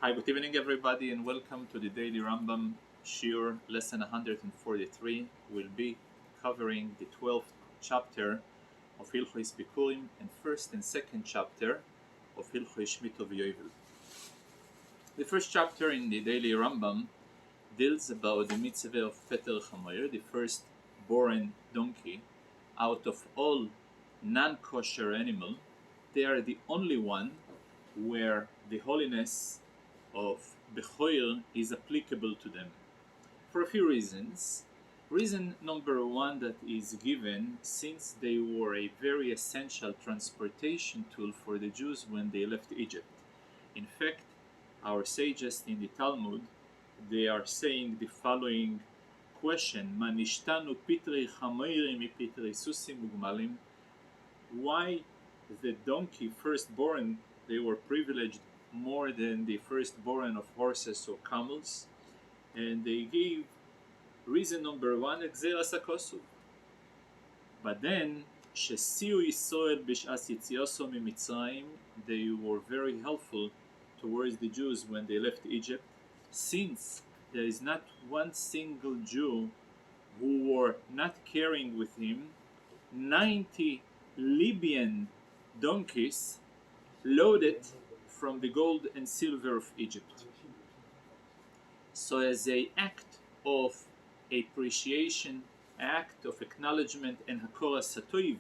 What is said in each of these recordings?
Hi, good evening, everybody, and welcome to the daily Rambam Shiur, lesson 143. We'll be covering the 12th chapter of Hilchos Bikkurim and first and second chapter of Hilchos Shemita v'Yovel. The first chapter in the daily Rambam deals about the mitzvah of Peter Chamoyer, the first-born donkey. Out of all non-kosher animals, they are the only one where the holiness of Bechoyer is applicable to them for a few reasons. Reason number one that is given, since they were a very essential transportation tool for the Jews when they left Egypt. In fact, our sages in the Talmud, they are saying the following question: Manishtanu pitri chamoirim mipitri susim ugmalim. Why the donkey firstborn, they were privileged more than the firstborn of horses or camels? And they gave reason number one, Gzeras HaKosov. But then, Shesiu Yisrael b'sh'as yitziaso mimitzrayim, they were very helpful towards the Jews when they left Egypt, since there is not one single Jew who were not carrying with him 90 Libyan donkeys loaded from the gold and silver of Egypt. So as an act of appreciation, act of acknowledgement and hakoras hatoiv,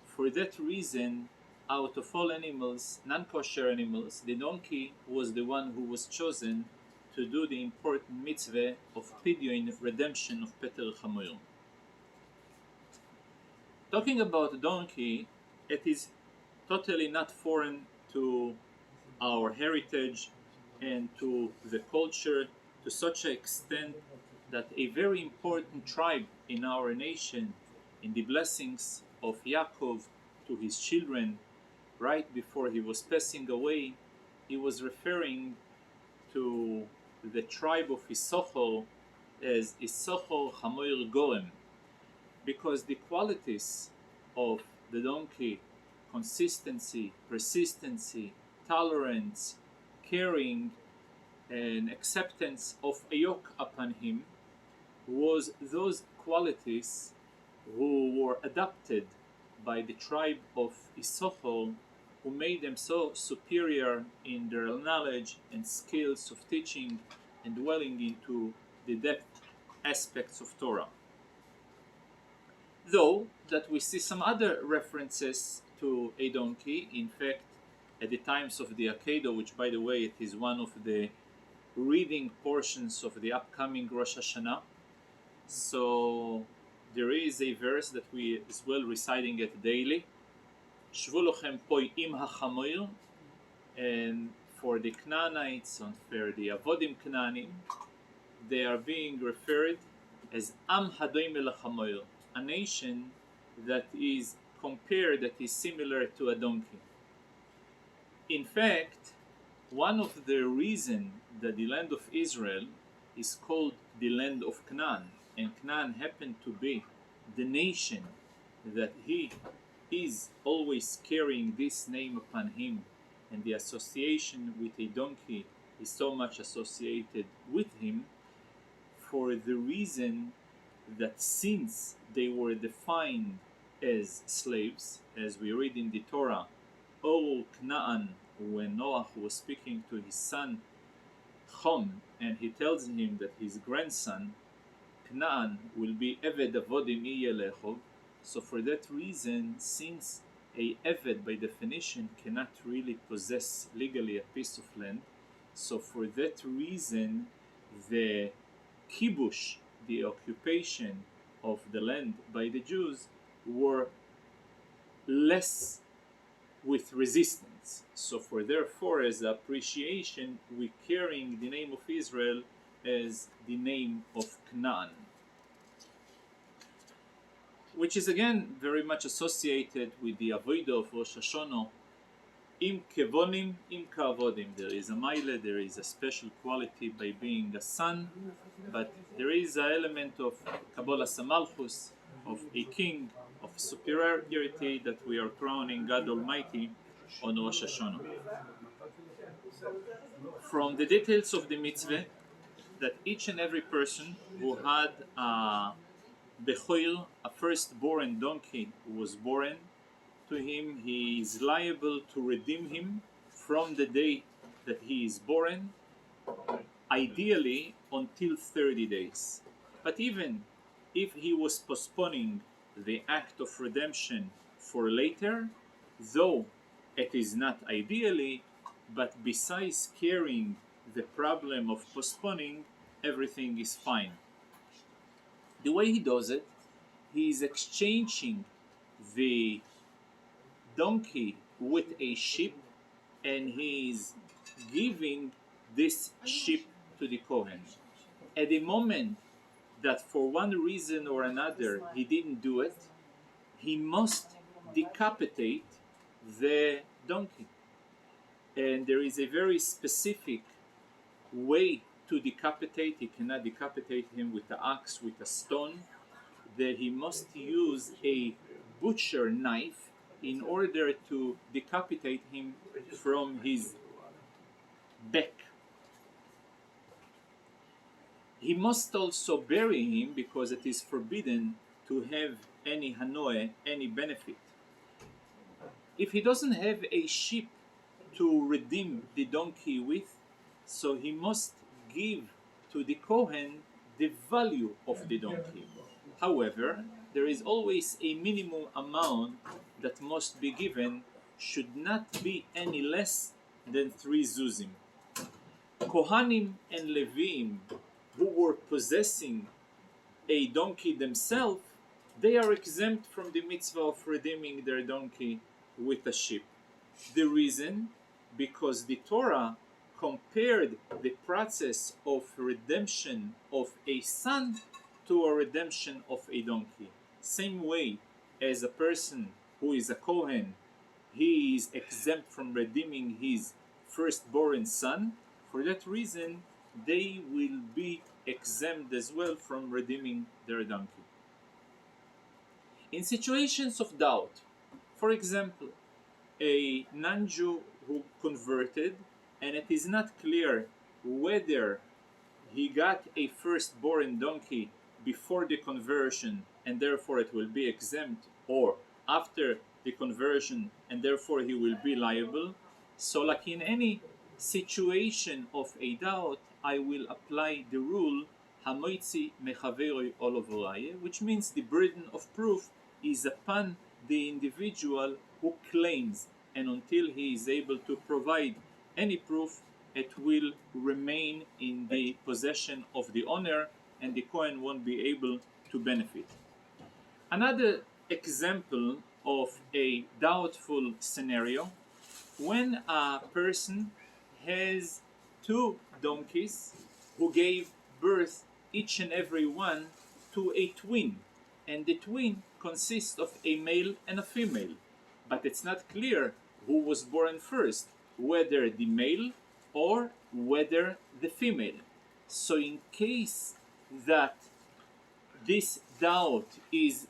for that reason, out of all animals, non-kosher animals, the donkey was the one who was chosen to do the important mitzvah of pidyon, redemption of Peter Chamoyer. Talking about the donkey, it is totally not foreign to our heritage and to the culture, to such an extent that a very important tribe in our nation, in the blessings of Yaakov to his children, right before he was passing away, he was referring to the tribe of Issachar as Issachar Chamoyer Gorem, because the qualities of the donkey, consistency, persistency, tolerance, caring, and acceptance of a yoke upon him, was those qualities who were adopted by the tribe of Issachar, who made them so superior in their knowledge and skills of teaching and dwelling into the depth aspects of Torah. Though that we see some other references to a donkey. In fact, at the times of the Akedah, which by the way it is one of the reading portions of the upcoming Rosh Hashanah, so there is a verse that we as well reciting it daily, Shvu lochem poi im hachamoyer, and for the Canaanites and for the Avodim Canaanim, they are being referred as Am hadoim el hachamoyer, a nation that is compared, that is similar to a donkey. In fact, one of the reasons that the land of Israel is called the land of Canaan, and Canaan happened to be the nation that he is always carrying this name upon him, and the association with a donkey is so much associated with him, for the reason that since they were defined as slaves, as we read in the Torah, O Canaan, when Noah was speaking to his son Chom, and he tells him that his grandson Canaan will be Eved Avodim Iyelechov. So for that reason, since a Eved by definition cannot really possess legally a piece of land, so for that reason the kibush, the occupation of the land by the Jews, were less with resistance. So for therefore, as appreciation, we carrying the name of Israel as the name of Canaan, which is again very much associated with the avodah of Rosh Hashanah. Im kevonim, im kavodim. There is a mile, there is a special quality by being a son, but there is an element of Kabbalah Samalchus, of a king, of superiority that we are crowning God Almighty on Rosh Hashanah. from the details of the mitzvah that each and every person who had a bechoil, a firstborn donkey, who was born to him, he is liable to redeem him from the day that he is born, ideally until 30 days. But even if he was postponing the act of redemption for later, though it is not ideally, but besides carrying the problem of postponing, everything is fine. The way he does it, he is exchanging the donkey with a sheep, and he is giving this sheep to the Kohen. At the moment that for one reason or another he didn't do it, he must decapitate the donkey. And there is a very specific way to decapitate. He cannot decapitate him with an axe, with a stone. That he must use a butcher knife in order to decapitate him from his back. He must also bury him because it is forbidden to have any hanoe, any benefit. If he doesn't have a sheep to redeem the donkey with, so he must give to the Kohen the value of the donkey. However, there is always a minimum amount that must be given, should not be any less than 3 zuzim. Kohanim and Levim who were possessing a donkey themselves, they are exempt from the mitzvah of redeeming their donkey with a sheep. The reason? Because the Torah compared the process of redemption of a son to a redemption of a donkey. Same way as a person who is a Kohen, he is exempt from redeeming his firstborn son. For that reason, they will be exempt as well from redeeming their donkey. In situations of doubt, for example, a non-Jew who converted, and it is not clear whether he got a firstborn donkey before the conversion and therefore it will be exempt, or after the conversion and therefore he will be liable. So like in any situation of a doubt, I will apply the rule Hamoitzi mechaveroi olovoraye, which means the burden of proof is upon the individual who claims, and until he is able to provide any proof, it will remain in the possession of the owner and the Kohen won't be able to benefit. Another example of a doubtful scenario, when a person has 2 donkeys who gave birth each and every one to a twin, and the twin consists of a male and a female, but it's not clear who was born first, whether the male or whether the female. So in case that this doubt is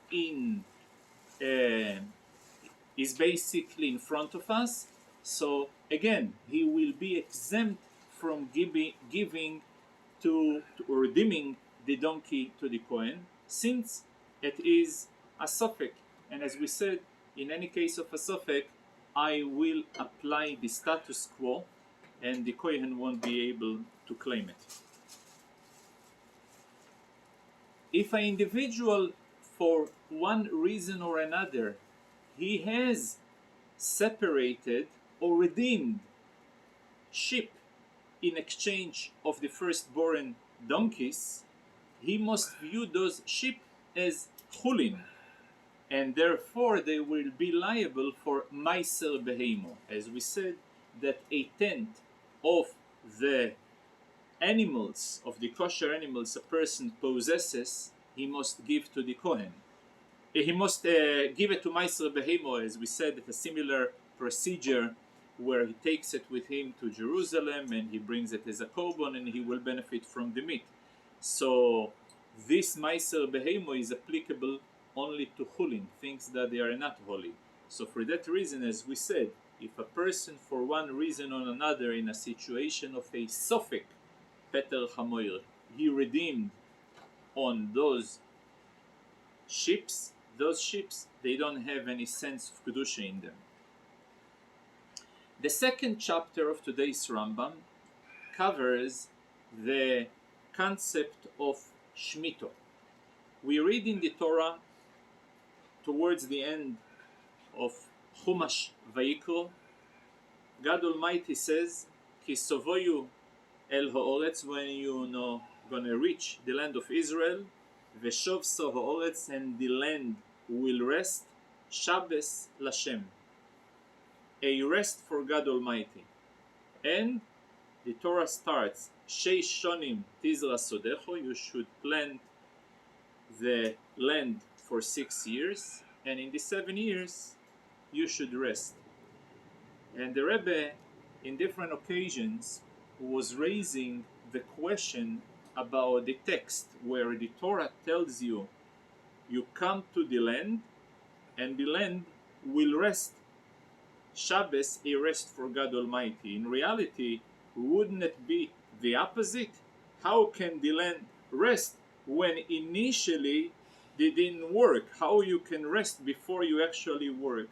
basically in front of us, so again he will be exempt from giving to redeeming the donkey to the Kohen, since it is a suffix. And as we said, in any case of a suffix, I will apply the status quo and the Kohen won't be able to claim it. If an individual, for one reason or another, he has separated or redeemed sheep in exchange of the firstborn donkeys, he must view those sheep as chulin, and therefore they will be liable for meiser beheimo. As we said, that a tenth of the animals, of the kosher animals a person possesses, he must give to the Kohen. He must give it to meiser beheimo, as we said, at a similar procedure where he takes it with him to Jerusalem and he brings it as a korban and he will benefit from the meat. So this meiser beheimo is applicable only to chulin, things that they are not holy. So for that reason, as we said, if a person for one reason or another in a situation of a sofek peter chamoyer, he redeemed on those ships, they don't have any sense of kedusha in them. The second chapter of today's Rambam covers the concept of Shemita. We read in the Torah towards the end of Chumash Vayikra, God Almighty says, Ki sovoyu el ha'oretz, when you gonna reach the land of Israel, veshov so ha'oretz, and the land will rest, Shabbos Lashem, a rest for God Almighty. And the Torah starts, Sheish shonim tizra sodecho, you should plant the land for 6 years, and in the 7 years you should rest. And the Rebbe, in different occasions, was raising the question about the text where the Torah tells you, you come to the land and the land will rest. Shabbos, a rest for God Almighty. In reality, wouldn't it be the opposite? How can the land rest when initially they didn't work? How you can rest before you actually worked?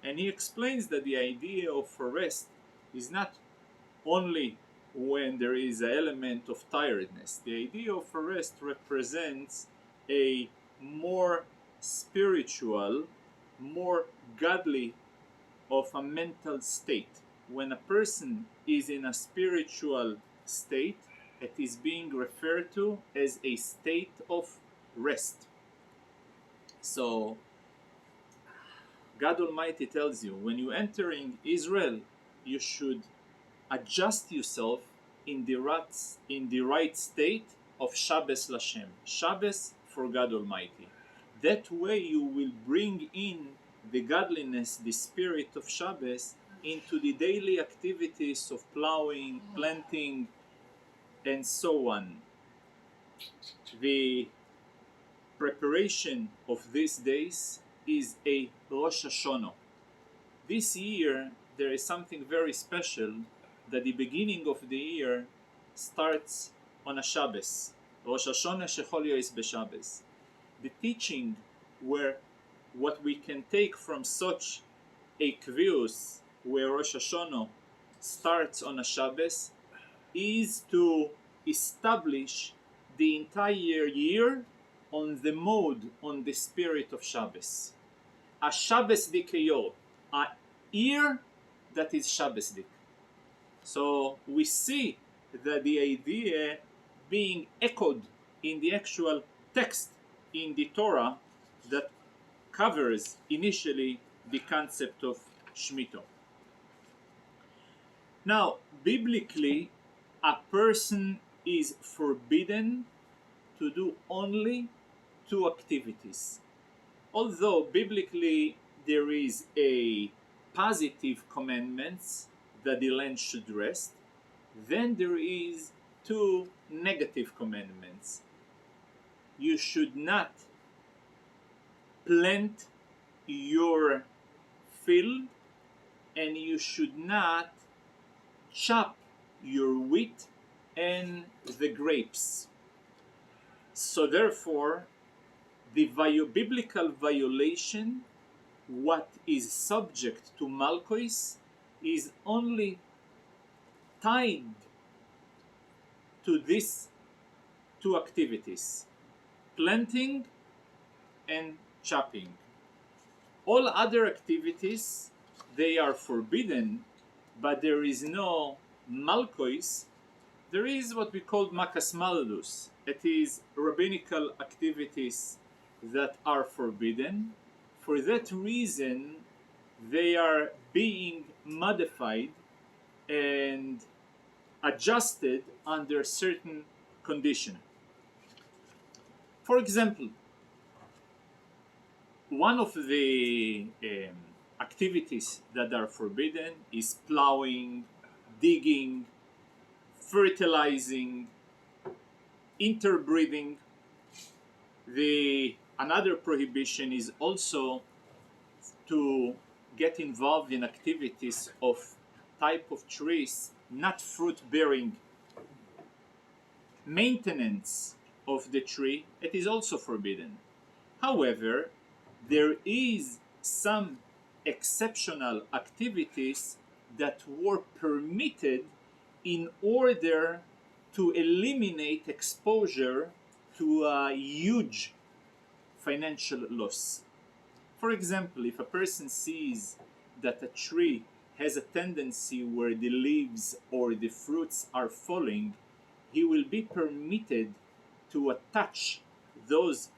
And he explains that the idea of a rest is not only when there is an element of tiredness. The idea of a rest represents a more spiritual, more godly of a mental state. When a person is in a spiritual state, it is being referred to as a state of rest. So God Almighty tells you, when you entering Israel, you should adjust yourself in the right state of Shabbos Lashem, Shabbos for God Almighty. That way you will bring in the godliness, the spirit of Shabbos, into the daily activities of plowing, planting, and so on. The preparation of these days is a Rosh Hashanah. This year there is something very special, that the beginning of the year starts on a Shabbos. Rosh Hashanah shechol yois b'Shabbos. The teaching where what we can take from such a kvius where Rosh Hashanah starts on a Shabbos is to establish the entire year on the mode, on the spirit of Shabbos. A Shabbos dikeyor, a year that is Shabbos dik. So we see that the idea being echoed in the actual text in the Torah that covers initially the concept of Shemita. Now, biblically, a person is forbidden to do only 2 activities. Although biblically there is a positive commandments that the land should rest, then there is 2 negative commandments. You should not plant your field, and you should not chop your wheat and the grapes. So therefore, the biblical violation, what is subject to Malchus, is only tied to these 2 activities, planting and chopping. All other activities, they are forbidden, but there is no Malchus. There is what we call Makas Maldus. It is rabbinical activities that are forbidden. For that reason, they are being modified and adjusted under certain conditions. For example, one of the activities that are forbidden is plowing, digging, fertilizing, interbreeding. Another prohibition is also to get involved in activities of type of trees not fruit bearing, maintenance of the tree, it is also forbidden. However, there is some exceptional activities that were permitted in order to eliminate exposure to a huge financial loss. For example, if a person sees that a tree has a tendency where the leaves or the fruits are falling, he will be permitted to attach those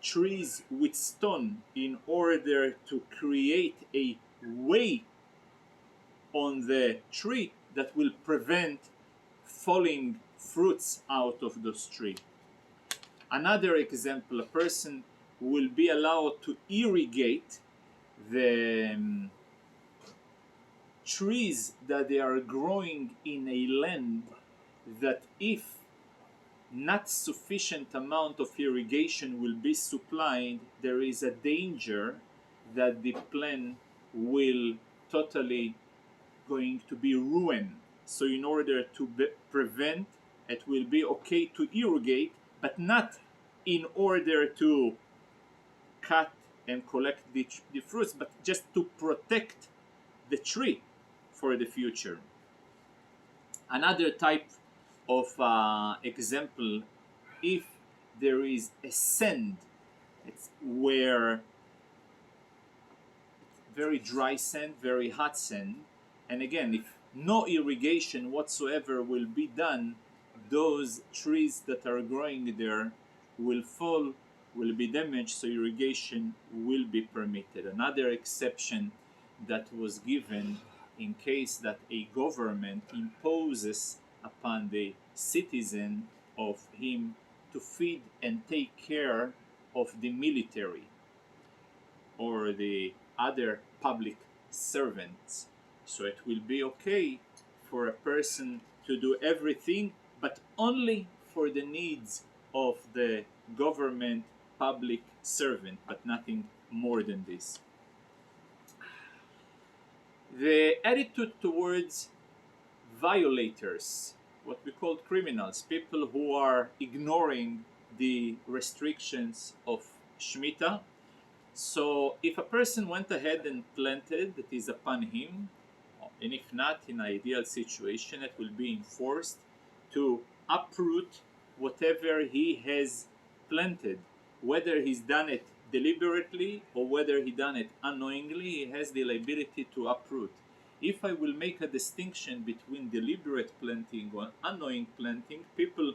trees with stone in order to create a way on the tree that will prevent falling fruits out of those trees. Another example, a person will be allowed to irrigate the trees that they are growing in a land that if not sufficient amount of irrigation will be supplied, there is a danger that the plant will totally going to be ruined. So in order to prevent, it will be okay to irrigate, but not in order to cut and collect the fruits, but just to protect the tree for the future. Another type of example, if there is a sand, it's where very dry sand, very hot sand, and again, if no irrigation whatsoever will be done, those trees that are growing there will fall, will be damaged, so irrigation will be permitted. Another exception that was given in case that a government imposes upon the citizen of him to feed and take care of the military or the other public servants. So it will be okay for a person to do everything, but only for the needs of the government public servant, but nothing more than this. The attitude towards violators, what we call criminals, people who are ignoring the restrictions of Shemita. So if a person went ahead and planted, that is upon him, and if not, in an ideal situation, it will be enforced to uproot whatever he has planted. Whether he's done it deliberately or whether he done it unknowingly, he has the liability to uproot. If I will make a distinction between deliberate planting or unknowing planting, people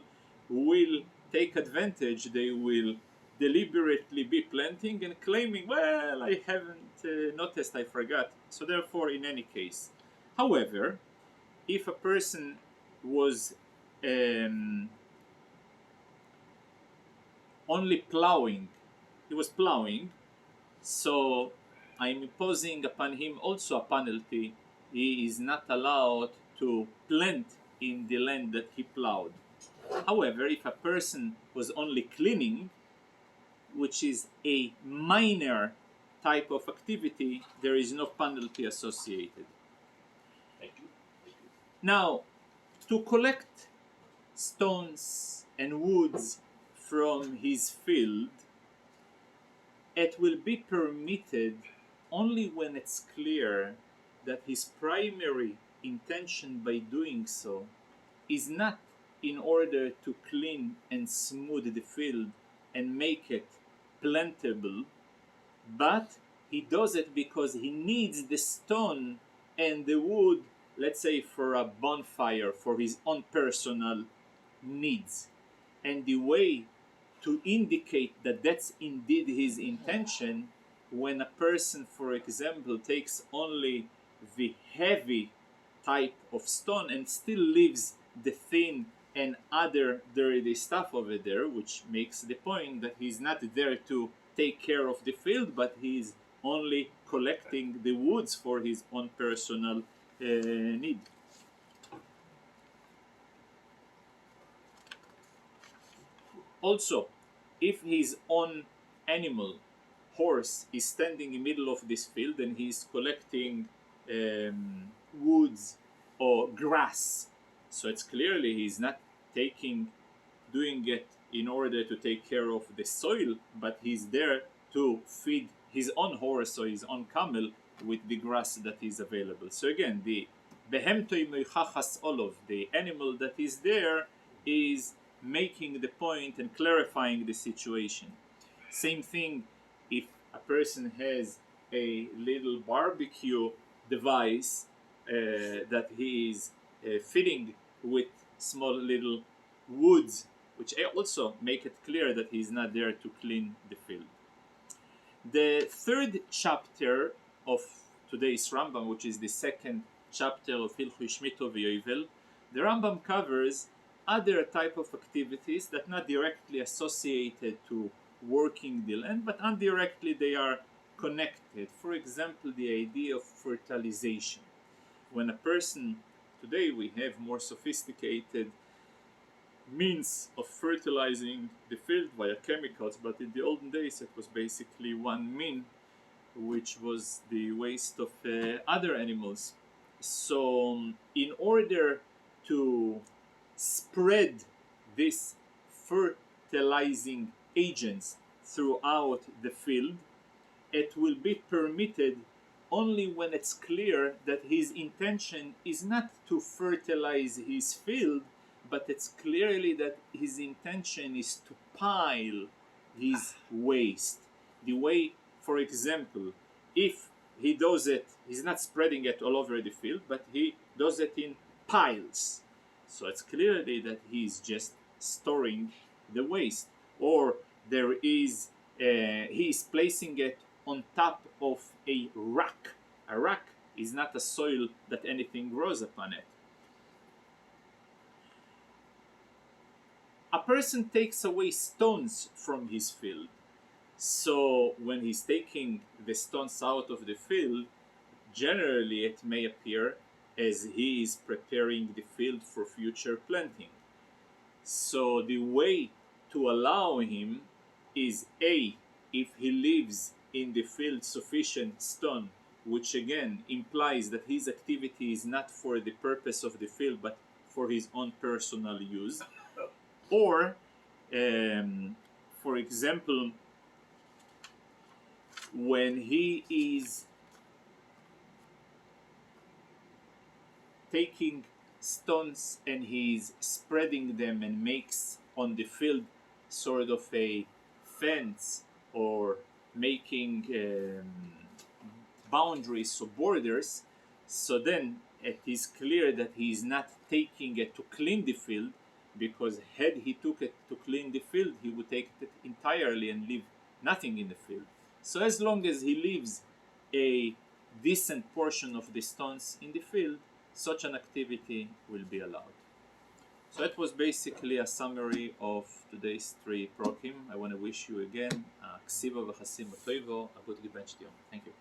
will take advantage. They will deliberately be planting and claiming, well, I haven't noticed, I forgot. So therefore, in any case. However, if a person was only plowing, he was plowing, so I'm imposing upon him also a penalty. He is not allowed to plant in the land that he plowed. However, if a person was only cleaning, which is a minor type of activity, there is no penalty associated. Now, to collect stones and woods from his field, it will be permitted only when it's clear that his primary intention by doing so is not in order to clean and smooth the field and make it plantable, but he does it because he needs the stone and the wood, let's say for a bonfire, for his own personal needs. And the way to indicate that that's indeed his intention, when a person, for example, takes only the heavy type of stone and still leaves the thin and other dirty stuff over there, which makes the point that he's not there to take care of the field, but he's only collecting the woods for his own personal need. Also, if his own animal horse is standing in the middle of this field and he's collecting woods or grass. So it's clearly he's not doing it in order to take care of the soil, but he's there to feed his own horse or his own camel with the grass that is available. So again, the behemtoi meichachas olov, the animal that is there, is making the point and clarifying the situation. Same thing if a person has a little barbecue device that he is filling with small little woods, which also make it clear that he is not there to clean the field. The third chapter of today's Rambam, which is the second chapter of Hilchos Shmita v'Yovel, the Rambam covers other type of activities that not directly associated to working the land, but indirectly they are connected. For example, the idea of fertilization. When a person, today we have more sophisticated means of fertilizing the field via chemicals, but in the olden days it was basically one mean, which was the waste of other animals. So in order to spread these fertilizing agents throughout the field, it will be permitted only when it's clear that his intention is not to fertilize his field, but it's clearly that his intention is to pile his waste. The way, for example, if he does it, he's not spreading it all over the field, but he does it in piles. So it's clearly that he's just storing the waste. Or there is, he is placing it on top of a rock. A rock is not a soil that anything grows upon it. A person takes away stones from his field. So when he's taking the stones out of the field, generally it may appear as he is preparing the field for future planting. So the way to allow him is A, if he leaves in the field sufficient stone, which again implies that his activity is not for the purpose of the field but for his own personal use. Or, for example, when he is taking stones and he's spreading them and makes on the field sort of a fence or making boundaries or borders, so then it is clear that he is not taking it to clean the field, because had he took it to clean the field, he would take it entirely and leave nothing in the field. So as long as he leaves a decent portion of the stones in the field, such an activity will be allowed. So that was basically a summary of today's 3 prokim. I want to wish you again a ksiva v'chasim toivo, a good gebench. Thank you.